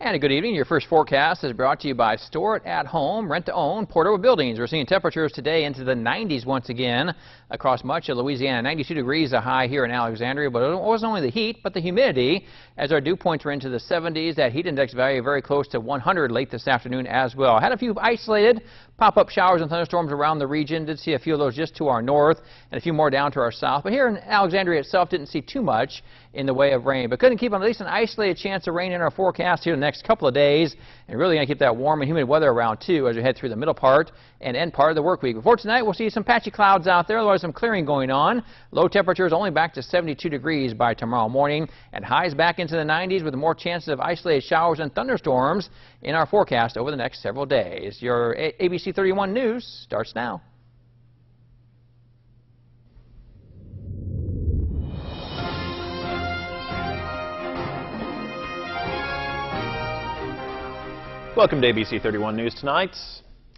And a good evening. Your first forecast is brought to you by Store It at Home, Rent to Own, Portable Buildings. We're seeing temperatures today into the 90s once again across much of Louisiana. 92 degrees a high here in Alexandria, but it wasn't only the heat, but the humidity as our dew points are into the 70s. That heat index value very close to 100 late this afternoon as well. Had a few isolated pop-up showers and thunderstorms around the region. Did see a few of those just to our north and a few more down to our south. But here in Alexandria itself didn't see too much in the way of rain, but couldn't keep on at least an isolated chance of rain in our forecast here the next couple of days, and really going to keep that warm and humid weather around too as we head through the middle part and end part of the work week. Before tonight, we'll see some patchy clouds out there, otherwise some clearing going on. Low temperatures only back to 72 degrees by tomorrow morning, and highs back into the 90s with more chances of isolated showers and thunderstorms in our forecast over the next several days. Your ABC31 News starts now. Welcome to ABC31 News Tonight.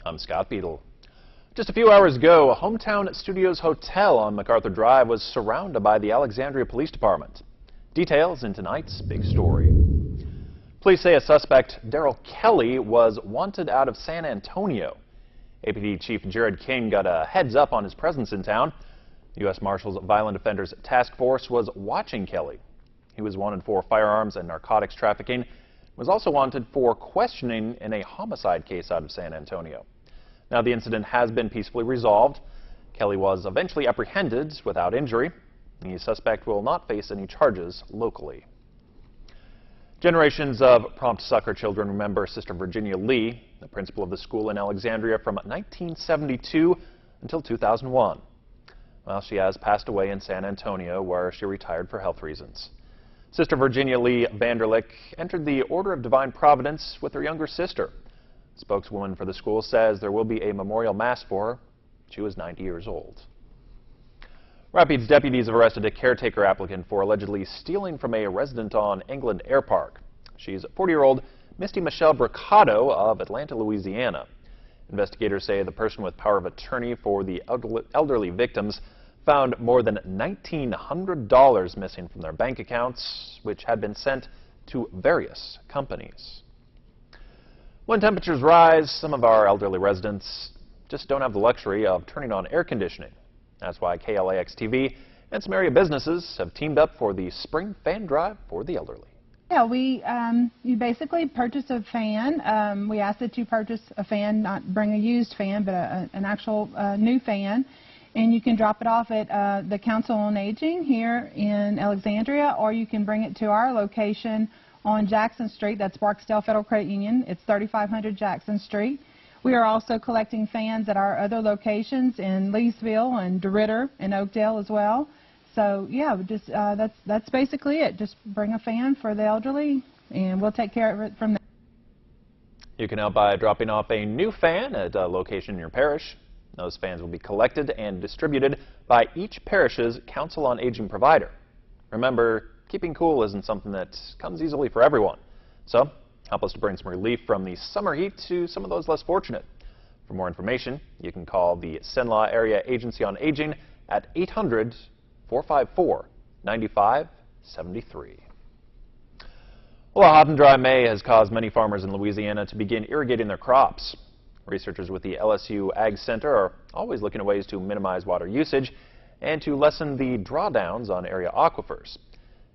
I'm Scott Beadle. Just a few hours ago, Hometown Studios Hotel on MacArthur Drive was surrounded by the Alexandria Police Department. Details in tonight's big story. Police say a suspect, Daryl Kelly, was wanted out of San Antonio. APD Chief Jared King got a heads up on his presence in town. The U.S. Marshals Violent Offenders Task Force was watching Kelly. He was wanted for firearms and narcotics trafficking. Was also wanted for questioning in a homicide case out of San Antonio. Now, the incident has been peacefully resolved. Kelly was eventually apprehended without injury. The suspect will not face any charges locally. Generations of prompt sucker children remember Sister Virginia Lee, the principal of the school in Alexandria from 1972 until 2001. Well, she has passed away in San Antonio, where she retired for health reasons. Sister Virginia Lee Vanderlick entered the Order of Divine Providence with her younger sister. The spokeswoman for the school says there will be a memorial mass for her. She was 90 years old. Rapids deputies have arrested a caretaker applicant for allegedly stealing from a resident on England Air Park. She's 40-year-old Misty Michelle Bricado of Atlanta, Louisiana. Investigators say the person with power of attorney for the elderly victims found more than $1,900 missing from their bank accounts, which had been sent to various companies. When temperatures rise, some of our elderly residents just don't have the luxury of turning on air conditioning. That's why KLAX-TV and some area businesses have teamed up for the Spring Fan Drive for the elderly. Yeah, you basically purchase a fan. We ask that you purchase a fan, not bring a used fan, but an actual new fan. And you can drop it off at the Council on Aging here in Alexandria, or you can bring it to our location on Jackson Street. That's Barksdale Federal Credit Union. It's 3500 Jackson Street. We are also collecting fans at our other locations in Leesville and DeRidder and Oakdale as well. So yeah, just that's basically it. Just bring a fan for the elderly, and we'll take care of it from there. You can help by dropping off a new fan at a location in your parish. Those fans will be collected and distributed by each parish's Council on Aging provider. Remember, keeping cool isn't something that comes easily for everyone. So, help us to bring some relief from the summer heat to some of those less fortunate. For more information, you can call the Cenla Area Agency on Aging at 800-454-9573. Well, a hot and dry May has caused many farmers in Louisiana to begin irrigating their crops. Researchers with the LSU Ag Center are always looking at ways to minimize water usage and to lessen the drawdowns on area aquifers.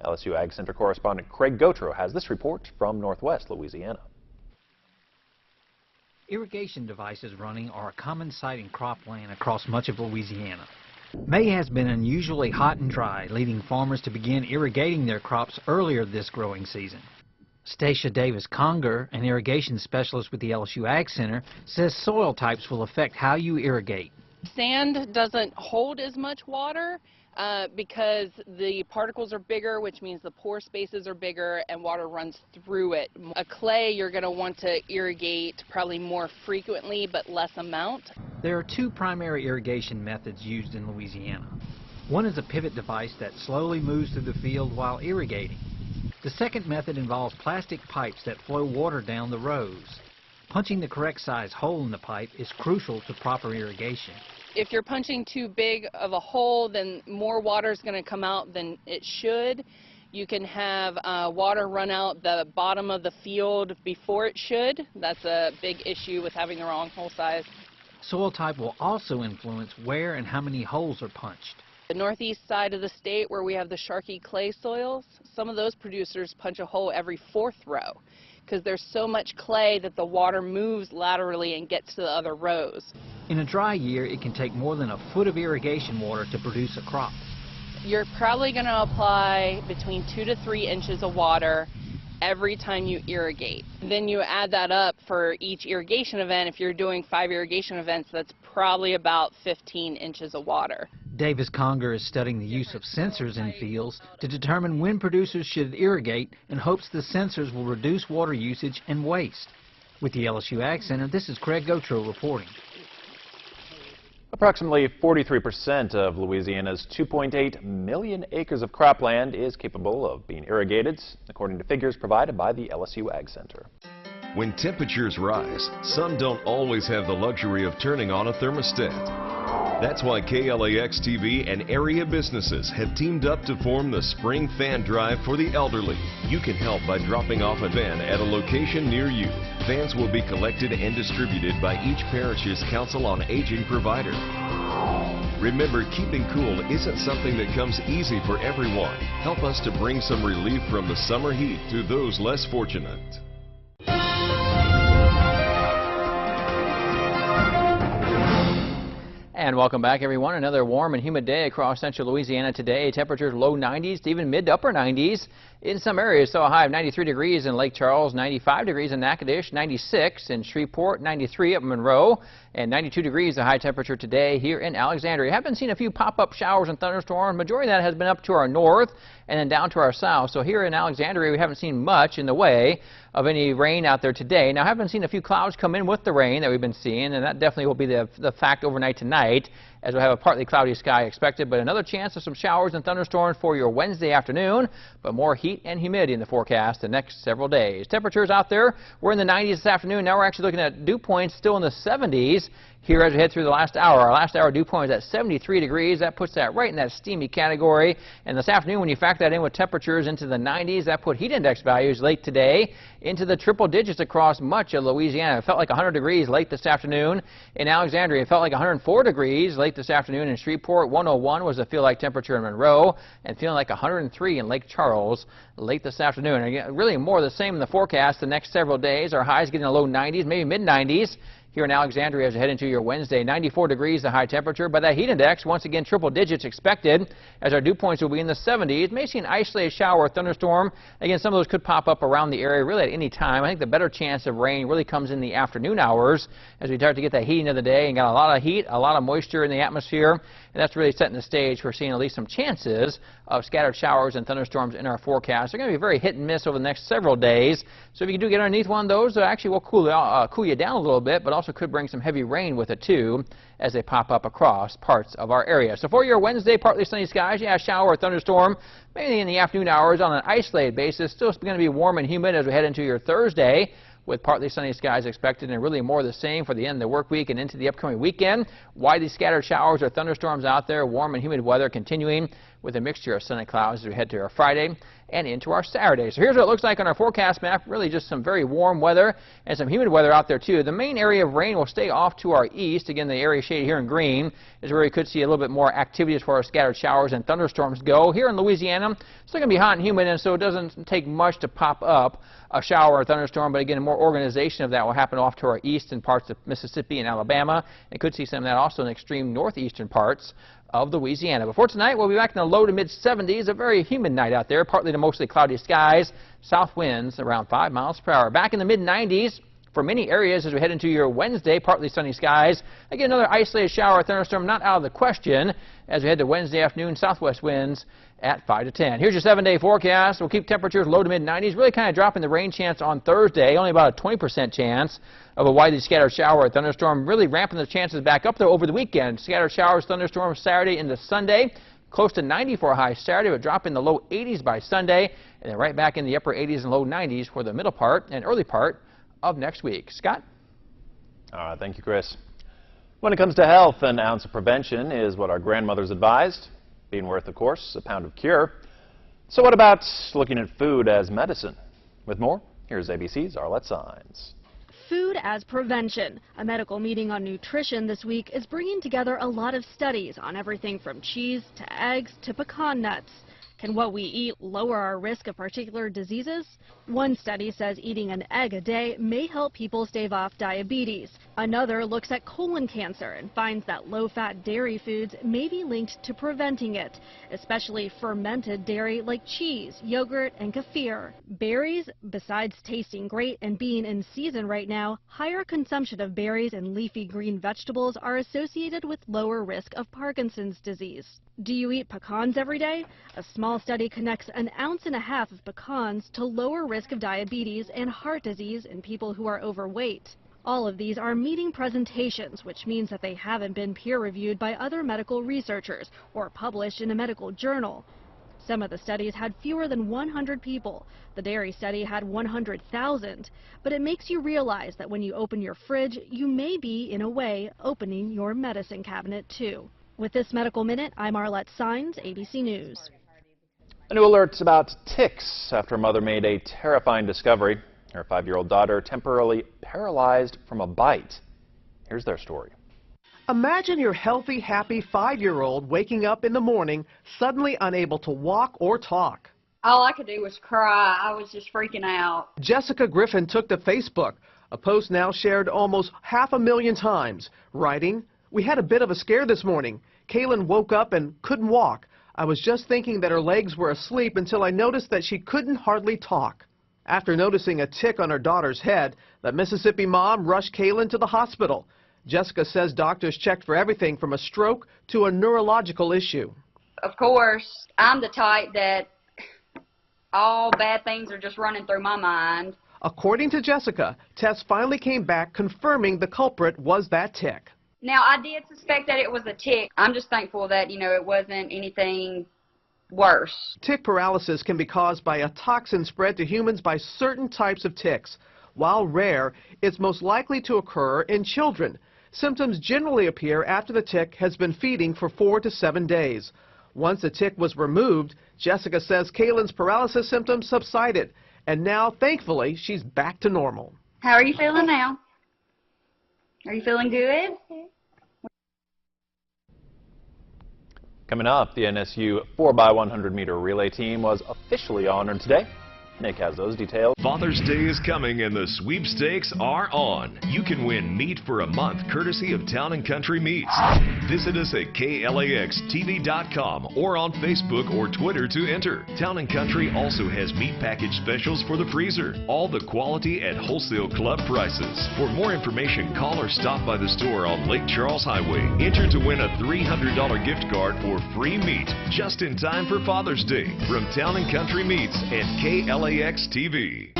LSU Ag Center correspondent Craig Gautreaux has this report from Northwest Louisiana. Irrigation devices running are a common sight in cropland across much of Louisiana. May has been unusually hot and dry, leading farmers to begin irrigating their crops earlier this growing season. Stacia Davis-Conger, an irrigation specialist with the LSU Ag Center, says soil types will affect how you irrigate. Sand doesn't hold as much water because the particles are bigger, which means the pore spaces are bigger and water runs through it. A clay, you're going to want to irrigate probably more frequently but less amount. There are two primary irrigation methods used in Louisiana. One is a pivot device that slowly moves through the field while irrigating. The second method involves plastic pipes that flow water down the rows. Punching the correct size hole in the pipe is crucial to proper irrigation. If you're punching too big of a hole, then more water is going to come out than it should. You can have water run out the bottom of the field before it should. That's a big issue with having the wrong hole size. Soil type will also influence where and how many holes are punched. The northeast side of the state, where we have the sharky clay soils, some of those producers punch a hole every 4th row because there's so much clay that the water moves laterally and gets to the other rows. In a dry year, it can take more than a foot of irrigation water to produce a crop. You're probably going to apply between 2 to 3 inches of water every time you irrigate. Then you add that up for each irrigation event. If you're doing 5 irrigation events, that's probably about 15 inches of water. Davis Conger is studying the use of sensors in fields to determine when producers should irrigate and hopes the sensors will reduce water usage and waste. With the LSU Ag Center, this is Craig Gautreaux reporting. Approximately 43% of Louisiana's 2.8 million acres of cropland is capable of being irrigated, according to figures provided by the LSU Ag Center. When temperatures rise, some don't always have the luxury of turning on a thermostat. That's why KLAX-TV and area businesses have teamed up to form the Spring Fan Drive for the elderly. You can help by dropping off a van at a location near you. Fans will be collected and distributed by each parish's Council on Aging provider. Remember, keeping cool isn't something that comes easy for everyone. Help us to bring some relief from the summer heat to those less fortunate. And welcome back, everyone. Another warm and humid day across central Louisiana today. Temperatures low 90s to even mid to upper 90s in some areas. So a high of 93 degrees in Lake Charles, 95 degrees in Natchitoches, 96 in Shreveport, 93 up in Monroe, and 92 degrees the high temperature today here in Alexandria. Haven't seen a few pop-up showers and thunderstorms. Majority of that has been up to our north and then down to our south. So here in Alexandria, we haven't seen much in the way of any rain out there today. Now, I haven't seen a few clouds come in with the rain that we've been seeing, and that definitely will be the fact overnight tonight, as we'll have a partly cloudy sky expected, but another chance of some showers and thunderstorms for your Wednesday afternoon, but more heat and humidity in the forecast the next several days. Temperatures out there, we're in the 90s this afternoon. Now we're actually looking at dew points still in the 70s here as we head through the last hour. Our last hour dew point is at 73 degrees. That puts that right in that steamy category. And this afternoon, when you factor that in with temperatures into the 90s, that put heat index values late today into the triple digits across much of Louisiana. It felt like 100 degrees late this afternoon in Alexandria. It felt like 104 degrees late this afternoon in Shreveport. 101 was the feel-like temperature in Monroe, and feeling like 103 in Lake Charles late this afternoon. And again, really more of the same in the forecast the next several days. Our highs getting in the low 90s, maybe mid-90s. Here in Alexandria as we head into your Wednesday, 94 degrees the high temperature, but that heat index, once again, triple digits expected, as our dew points will be in the 70s. May see an isolated shower or thunderstorm. Again, some of those could pop up around the area really at any time. I think the better chance of rain really comes in the afternoon hours as we start to get that heat into the day and got a lot of heat, a lot of moisture in the atmosphere, and that's really setting the stage for seeing at least some chances of scattered showers and thunderstorms in our forecast. They're going to be very hit and miss over the next several days. So if you do get underneath one of those, actually will cool you down a little bit, but also could bring some heavy rain with it too as they pop up across parts of our area. So for your Wednesday, partly sunny skies, yeah, shower or thunderstorm, mainly in the afternoon hours on an isolated basis. Still going to be warm and humid as we head into your Thursday, with partly sunny skies expected and really more of the same for the end of the work week and into the upcoming weekend. Widely scattered showers or thunderstorms out there, warm and humid weather continuing with a mixture of sun and clouds as we head to our Friday and into our Saturday. So here's what it looks like on our forecast map. Really just some very warm weather and some humid weather out there too. The main area of rain will stay off to our east. Again, the area shaded here in green is where we could see a little bit more activity as far as scattered showers and thunderstorms go. Here in Louisiana, it's still going to be hot and humid, and so it doesn't take much to pop up a shower or thunderstorm, but again, more organization of that will happen off to our east in parts of Mississippi and Alabama, and could see some of that also in extreme northeastern parts of Louisiana. Before tonight, we'll be back in the low to mid 70s, a very humid night out there, partly to mostly cloudy skies, south winds around 5 miles per hour. Back in the mid 90s for many areas as we head into your Wednesday, partly sunny skies. Again, another isolated shower or thunderstorm not out of the question as we head to Wednesday afternoon, southwest winds at 5 to 10. Here's your 7-day forecast. We'll keep temperatures low to mid 90s, really kind of dropping the rain chance on Thursday, only about a 20% chance of a widely scattered shower or thunderstorm, really ramping the chances back up there over the weekend. Scattered showers, thunderstorms Saturday into Sunday, close to 90 for a high Saturday, but drop in the low 80s by Sunday, and then right back in the upper 80s and low 90s for the middle part and early part of next week. Scott? All right, thank you, Chris. When it comes to health, an ounce of prevention is what our grandmothers advised. Being worth, of course, a pound of cure. So what about looking at food as medicine? With more, here's ABC's Arlette Saenz. Food as prevention. A medical meeting on nutrition this week is bringing together a lot of studies on everything from cheese to eggs to pecan nuts. Can what we eat lower our risk of particular diseases? One study says eating an egg a day may help people stave off diabetes. Another looks at colon cancer and finds that low-fat dairy foods may be linked to preventing it, especially fermented dairy like cheese, yogurt, and kefir. Berries, besides tasting great and being in season right now, higher consumption of berries and leafy green vegetables are associated with lower risk of Parkinson's disease. Do you eat pecans every day? A small study connects 1.5 ounces of pecans to lower risk of diabetes and heart disease in people who are overweight. All of these are meeting presentations, which means that they haven't been peer-reviewed by other medical researchers or published in a medical journal. Some of the studies had fewer than 100 people. The dairy study had 100,000. But it makes you realize that when you open your fridge, you may be, in a way, opening your medicine cabinet too. With this Medical Minute, I'm Arlette Saenz, ABC News. A new alert about ticks after a mother made a terrifying discovery. Her 5-year-old daughter temporarily paralyzed from a bite. Here's their story. Imagine your healthy, happy 5-year-old waking up in the morning, suddenly unable to walk or talk. All I could do was cry. I was just freaking out. Jessica Griffin took to Facebook. A post now shared almost 500,000 times, writing, "We had a bit of a scare this morning. Kaylin woke up and couldn't walk. I was just thinking that her legs were asleep until I noticed that she couldn't hardly talk." After noticing a tick on her daughter's head, the Mississippi mom rushed Kaylin to the hospital. Jessica says doctors checked for everything from a stroke to a neurological issue. Of course, I'm the type that all bad things are just running through my mind. According to Jessica, tests finally came back confirming the culprit was that tick. Now, I did suspect that it was a tick. I'm just thankful that, it wasn't anything worse. Tick paralysis can be caused by a toxin spread to humans by certain types of ticks. While rare, it's most likely to occur in children. Symptoms generally appear after the tick has been feeding for 4 to 7 days. Once the tick was removed, Jessica says Kaylin's paralysis symptoms subsided, and now, thankfully, she's back to normal. How are you feeling now? Are you feeling good? Coming up, the NSU 4x100 meter relay team was officially honored today. Nick has those details. Father's Day is coming and the sweepstakes are on. You can win meat for a month courtesy of Town & Country Meats. Visit us at KLAXTV.com or on Facebook or Twitter to enter. Town & Country also has meat package specials for the freezer. All the quality at wholesale club prices. For more information, call or stop by the store on Lake Charles Highway. Enter to win a $300 gift card for free meat just in time for Father's Day from Town & Country Meats and KLAX TV.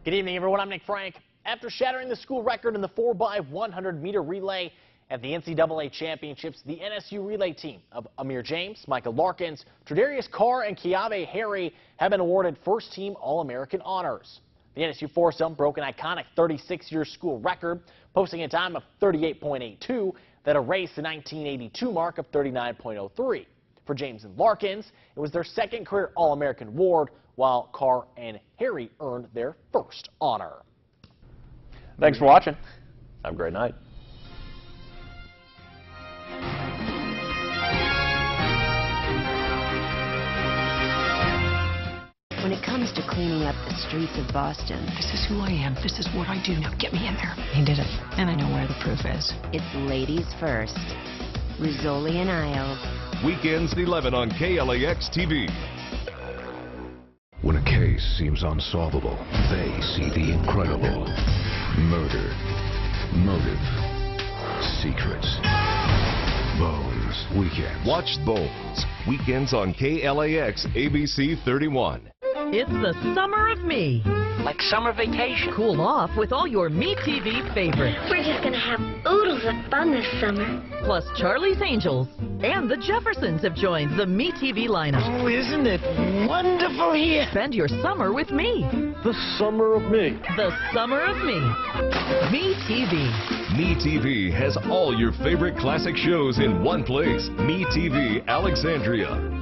Good evening, everyone. I'm Nick Frank. After shattering the school record in the 4x100 meter relay at the NCAA Championships, the NSU relay team of Amir James, Micah Larkins, Tredarius Carr, and Keave Harry have been awarded first-team All-American honors. The NSU foursome broke an iconic 36-year school record, posting a time of 38.82 that erased the 1982 mark of 39.03. For James and Larkins, it was their second career All-American award, while Carr and Harry earned their first honor. Thanks for watching. Have a great night. When it comes to cleaning up the streets of Boston, this is who I am. This is what I do. Now get me in there. He did it. And I know where the proof is. it's ladies first. Rizzoli and Isles. Weekends at 11 on KLAX TV. When a case seems unsolvable, they see the incredible. Murder, motive, secrets. Bones Weekends. Watch Bones. Weekends on KLAX ABC31. It's the summer of me. Like summer vacation. Cool off with all your Me TV favorites. We're just gonna have oodles of fun this summer. Plus Charlie's Angels. And the Jeffersons have joined the Me TV lineup. Oh, isn't it wonderful here? Spend your summer with me. The summer of me. The summer of me. Me TV. Me TV has all your favorite classic shows in one place. Me TV Alexandria.